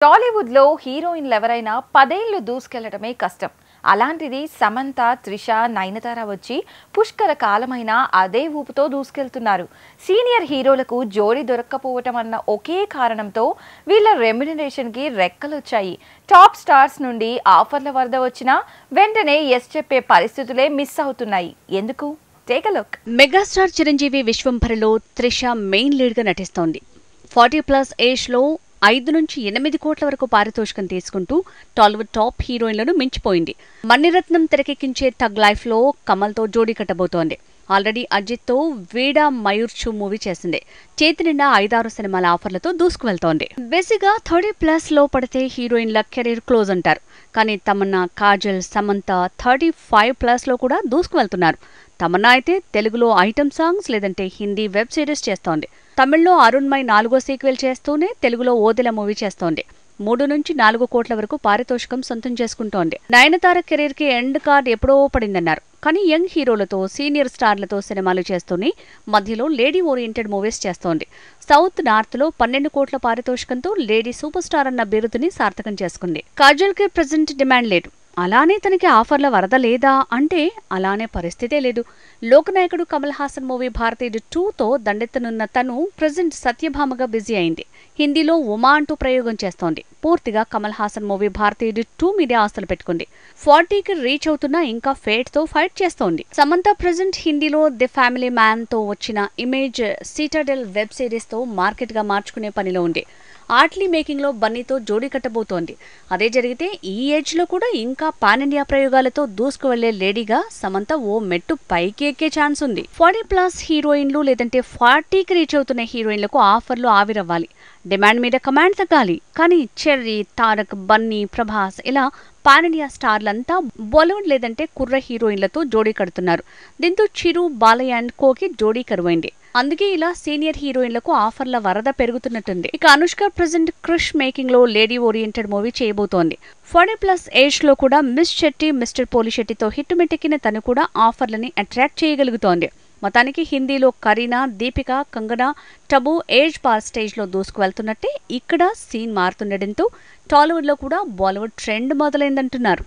టాలీవుడ్ లో హీరోయిన్లు ఎవరైనా 10 ఏళ్లు దూసుకెళ్లడమే కష్టం. అలాంటిది సమంత, త్రిష, నయనతార వచ్చి పుష్కర కాలమైన అదే ఊపుతో దూసుకెళ్తున్నారు. సీనియర్ హీరోలకు జోడి దొరక్కపోవటం అన్న ఒకే కారణంతో వీళ్ళ రెమ్యునరేషన్ కి రెక్కలొచ్చాయి. టాప్ స్టార్స్ నుండి ఆఫర్ల వరద వచ్చినా వెంటనే ఎస్ చెప్పే పరిస్థితులే మిస్ అవుతున్నాయి. ఎందుకు? Take a look. Megastar Chiranjeevi విశ్వంభరలో త్రిష మెయిన్ లీడ్ గా నటిస్తోంది. 40+ ఏజ్ లో 5 నుంచి 8 కోట్ల వరకు పారితోషికం తీసుకుంటూ టాలీవుడ్ టాప్ హీరోయిన్లను మించిపోయింది. మణిరత్నం తెరకెక్కించే థగ్ లైఫ్ లో కమల్తో జోడీ కట్టబోతోంది. ఆల్రెడీ అజిత్తో వీడా మయూర్చు మూవీ చేసింది. చేతి నిండా 5-6 సినిమాల ఆఫర్లతో దూసుకువెళ్తోంది. బేసిక్గా 30+ లో పడితే హీరోయిన్ల కెరీర్ క్లోజ్ అంటారు. కానీ తమన్నా, కాజల్, సమంత 35+ లో కూడా దూసుకువెళ్తున్నారు. తమన్నా అయితే తెలుగులో ఐటమ్ సాంగ్స్ లేదంటే హిందీ వెబ్ సిరీస్ చేస్తోంది. తమిళ్లో అరుణ్మయ్ 4వ సీక్వెల్ చేస్తూనే తెలుగులో ఓదెల మూవీ చేస్తోంది. 3 నుంచి 4 కోట్ల వరకు పారితోషికం సొంతం చేసుకుంటోంది. నయనతార కెరీర్ కి ఎండ్ కార్డ్ ఎప్పుడో పడిందన్నారు. కానీ యంగ్ హీరోలతో, సీనియర్ స్టార్లతో సినిమాలు చేస్తూనే మధ్యలో లేడీ ఓరియంటెడ్ మూవీస్ చేస్తోంది. సౌత్, నార్త్ లో 12 కోట్ల పారితోషికంతో లేడీ సూపర్ స్టార్ అన్న బిరుదుని సార్థకం చేసుకుంది. కాజల్ కి ప్రెజెంట్ డిమాండ్ లేదు. అలానే తనకి ఆఫర్ల వరద లేదా అంటే అలానే పరిస్థితే లేదు. లోకనాయకుడు కమల్ హాసన్ మూవీ భారతీయుడు 2తో దండెత్తనున్న తను ప్రెజెంట్ సత్యభామగా బిజీ అయింది. హిందీలో ఉమా అంటూ ప్రయోగం చేస్తోంది. పూర్తిగా కమల్ హాసన్ మూవీ భారతీయుడు 2 మీదే ఆస్తులు పెట్టుకుంది. 40కి రీచ్ అవుతున్నా ఇంకా ఫేట్ తో ఫైట్ చేస్తోంది. సమంత ప్రెజెంట్ హిందీలో ది ఫ్యామిలీ మ్యాన్ తో వచ్చిన ఇమేజ్ సిటాడెల్ వెబ్ సిరీస్ తో మార్కెట్ గా మార్చుకునే పనిలో ఉంది. ఆర్ట్లీ మేకింగ్ లో బన్నీతో జోడీ కట్టబోతోంది. అదే జరిగితే ఈ ఏజ్ లో కూడా ఇంకా పాన్ ఇండియా ప్రయోగాలతో దూసుకు వెళ్లే లేడీగా సమంత ఓ మెట్టు పైకి ఎక్కే ఛాన్స్ ఉంది. 40+ హీరోయిన్లు లేదంటే 40కి రీచ్ అవుతున్న హీరోయిన్లకు ఆఫర్లు ఆవిరవ్వాలి. డిమాండ్ మీద కమాండ్ తగ్గాలి. కానీ చెర్రీ, తారక్, బన్నీ, ప్రభాస్ ఇలా పాన్ ఇండియా స్టార్లంతా బాలీవుడ్ లేదంటే కుర్ర హీరోయిన్లతో జోడీ కడుతున్నారు. దీంతో చిరు, బాలయ్య అండ్ కోకి జోడీ కరువైంది. అందుకే ఇలా సీనియర్ హీరోయిన్లకు ఆఫర్ల వరద పెరుగుతున్నట్టుంది. ఇక అనుష్క ప్రెజెంట్ క్రిష్ మేకింగ్ లో లేడీ ఓరియంటెడ్ మూవీ చేయబోతోంది. 40+ ఏజ్ లో కూడా మిస్ శెట్టి, మిస్టర్ పోలిశెట్టితో హిట్టుమెట్టెక్కిన తను కూడా ఆఫర్లని అట్రాక్ట్ చేయగలుగుతోంది. మొత్తానికి హిందీలో Kareena, Deepika, Kangana, Tabu age bar stage లో దూసుకు వెళ్తున్నట్టే ఇక్కడ సీన్ మారుతుండటంతో టాలీవుడ్ లో కూడా బాలీవుడ్ ట్రెండ్ మొదలైందంటున్నారు.